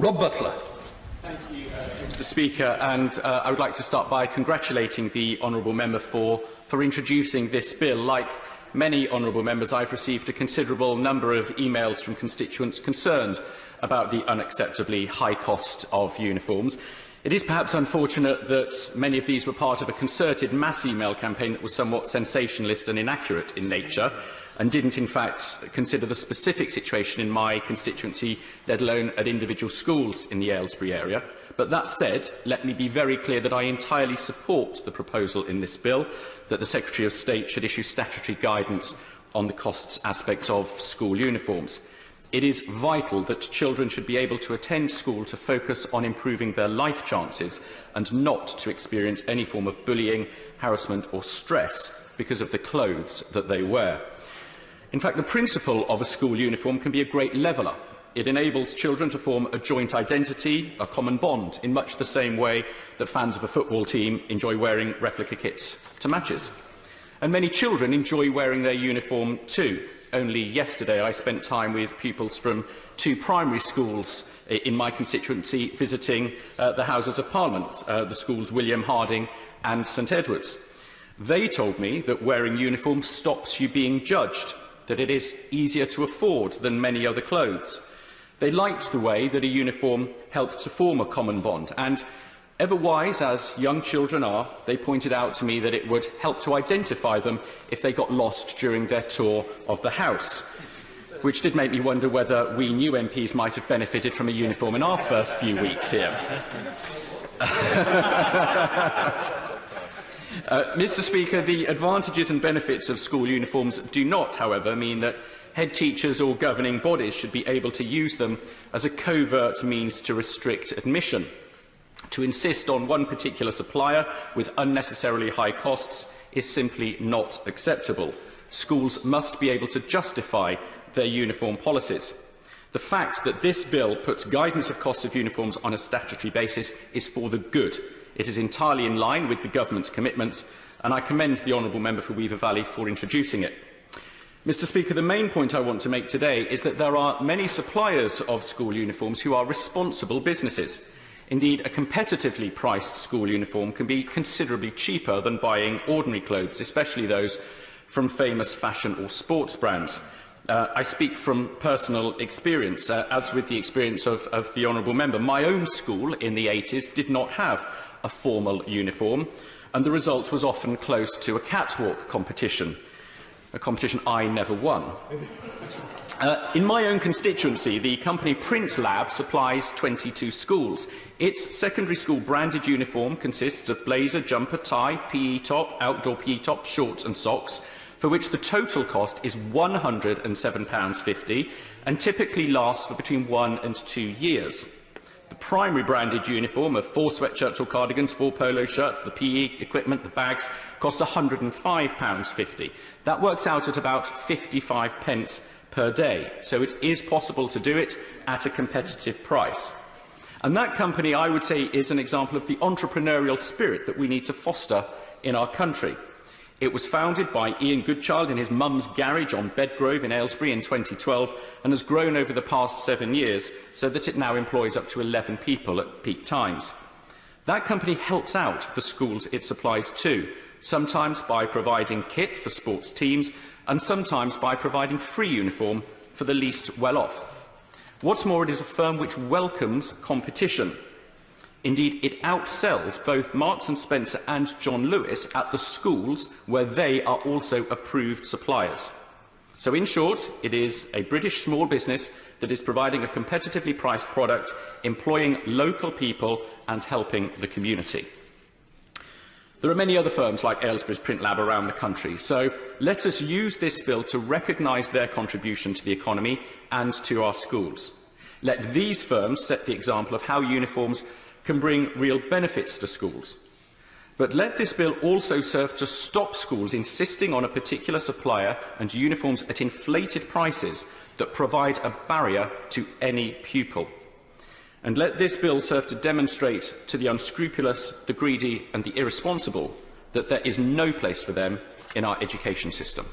Rob Butler. Thank you, Mr. Speaker, and I would like to start by congratulating the honourable member for introducing this bill. Like many honourable members, I've received a considerable number of emails from constituents concerned about the unacceptably high cost of uniforms. It is perhaps unfortunate that many of these were part of a concerted mass email campaign that was somewhat sensationalist and inaccurate in nature, and didn't in fact consider the specific situation in my constituency, let alone at individual schools in the Aylesbury area. But that said, let me be very clear that I entirely support the proposal in this bill that the Secretary of State should issue statutory guidance on the costs aspects of school uniforms. It is vital that children should be able to attend school to focus on improving their life chances and not to experience any form of bullying, harassment or stress because of the clothes that they wear. In fact, the principle of a school uniform can be a great leveller. It enables children to form a joint identity, a common bond, in much the same way that fans of a football team enjoy wearing replica kits to matches. And many children enjoy wearing their uniform too. Only yesterday I spent time with pupils from 2 primary schools in my constituency visiting the Houses of Parliament, the schools William Harding and St Edward's. They told me that wearing uniform stops you being judged, that it is easier to afford than many other clothes. They liked the way that a uniform helped to form a common bond, and ever wise as young children are, they pointed out to me that it would help to identify them if they got lost during their tour of the House, which did make me wonder whether we new MPs might have benefited from a uniform in our first few weeks here. Mr. Speaker, the advantages and benefits of school uniforms do not, however, mean that head teachers or governing bodies should be able to use them as a covert means to restrict admission. To insist on one particular supplier with unnecessarily high costs is simply not acceptable. Schools must be able to justify their uniform policies. The fact that this bill puts guidance of costs of uniforms on a statutory basis is for the good. It is entirely in line with the government's commitments, and I commend the honourable member for Weaver Valley for introducing it. Mr. Speaker, the main point I want to make today is that there are many suppliers of school uniforms who are responsible businesses. Indeed, a competitively priced school uniform can be considerably cheaper than buying ordinary clothes, especially those from famous fashion or sports brands. I speak from personal experience, as with the experience of the honourable member. My own school in the 80s did not have a formal uniform, and the result was often close to a catwalk competition, a competition I never won. In my own constituency, the company Print Lab supplies 22 schools. Its secondary school branded uniform consists of blazer, jumper, tie, PE top, outdoor PE top, shorts and socks, for which the total cost is £107.50 and typically lasts for between 1 and 2 years. The primary branded uniform of 4 sweatshirts or cardigans, 4 polo shirts, the PE equipment, the bags, costs £105.50. That works out at about 55 pence per day, so it is possible to do it at a competitive price. And that company, I would say, is an example of the entrepreneurial spirit that we need to foster in our country. It was founded by Ian Goodchild in his mum's garage on Bedgrove in Aylesbury in 2012 and has grown over the past 7 years so that it now employs up to 11 people at peak times. That company helps out the schools it supplies to, sometimes by providing kit for sports teams and sometimes by providing free uniform for the least well-off. What's more, it is a firm which welcomes competition. Indeed, it outsells both Marks & Spencer and John Lewis at the schools where they are also approved suppliers. So, in short, it is a British small business that is providing a competitively priced product, employing local people and helping the community. There are many other firms like Aylesbury's Print Lab around the country, so let us use this bill to recognise their contribution to the economy and to our schools. Let these firms set the example of how uniforms can bring real benefits to schools. But let this bill also serve to stop schools insisting on a particular supplier and uniforms at inflated prices that provide a barrier to any pupil. And let this bill serve to demonstrate to the unscrupulous, the greedy and the irresponsible that there is no place for them in our education system.